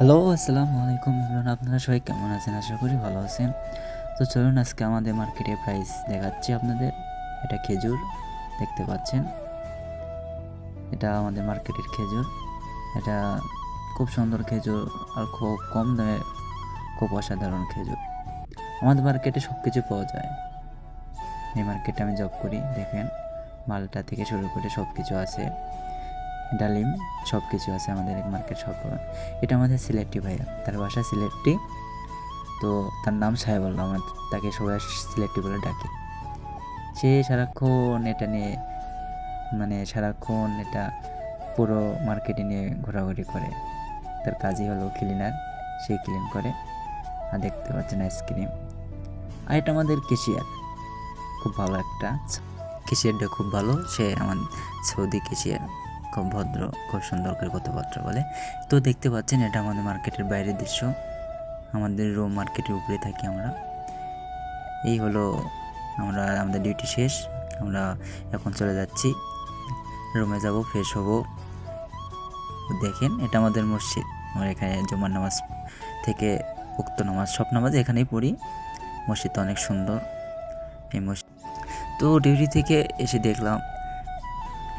Hello, আসসালামু আলাইকুম everyone. আপনারা সবাই কেমন আছেন? আশা করি ভালো আছেন। তো চলুন আজকে আমাদের মার্কেটে প্রাইস দেখাচ্ছি আপনাদের। এটা খেজুর দেখতে পাচ্ছেন। এটা আমাদের মার্কেটের খেজুর। এটা খুব সুন্দর খেজুর আর খুব কম দামে খুব অসাধারণ খেজুর। আমাদের মার্কেটে সব কিছু পাওয়া যায়। এই মার্কেটে আমি জব করি। দেখেন মালটা থেকে শুরু করে সব কিছু আছে। ডালিম সব কিছু আছে আমাদের এই মার্কেট সব পাবেন। এটা আমাদের সিলেটি ভাইয়া, তার বাসা সিলেটি। তো তার নাম সাহেবুল্লাহ, আমরা তাকে সবাই সিলেক্টিভ বলে ডাকি। সে সারাক্ষণ এটা নিয়ে সারাক্ষণ এটা পুরো মার্কেটে নিয়ে ঘোরাঘুরি করে। তার কাজই হলো ক্লিনার, সে ক্লিন করে। আর দেখতে পাচ্ছেন আইসক্রিম। আর এটা আমাদের কেশিয়ার, খুব ভালো একটা কেশিয়ারটা খুব ভালো। সে আমার সৌদি কেশিয়ার, খুব ভদ্র, খুব সুন্দর করে কথাবার্তা বলে। তো দেখতে পাচ্ছেন এটা আমাদের মার্কেটের বাইরের দৃশ্য। আমাদের রোম মার্কেটের উপরে থাকি আমরা। এই হলো আমাদের ডিউটি শেষ। আমরা এখন চলে যাচ্ছি, রুমে যাব, ফ্রেশ হব। দেখেন এটা আমাদের মসজিদ। আমরা এখানে জুমার নামাজ থেকে উক্ত নামাজ, সব নামাজ এখানেই পড়ি। মসজিদটা অনেক সুন্দর এই মসজিদ। তো ডিউটি থেকে এসে দেখলাম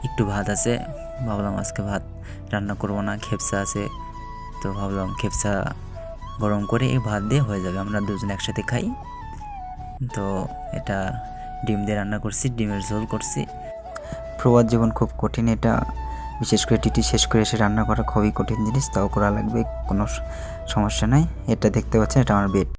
একটু ভাত আছে, ভাবলাম আজকে ভাত রান্না করব না, খেপসা আছে। তো ভাবলাম খেপসা গরম করে এই ভাত দিয়ে হয়ে যাবে, আমরা দুজন একসাথে খাই। তো এটা ডিম দিয়ে রান্না করছি, ডিমের ঝোল করছি। প্রবাদ জীবন খুব কঠিন, এটা বিশেষ করে ডিউটি শেষ করে এসে রান্না করা খুবই কঠিন জিনিস, তাও করা লাগবে, কোনো সমস্যা নাই। এটা দেখতে পাচ্ছেন, এটা আমার বেড।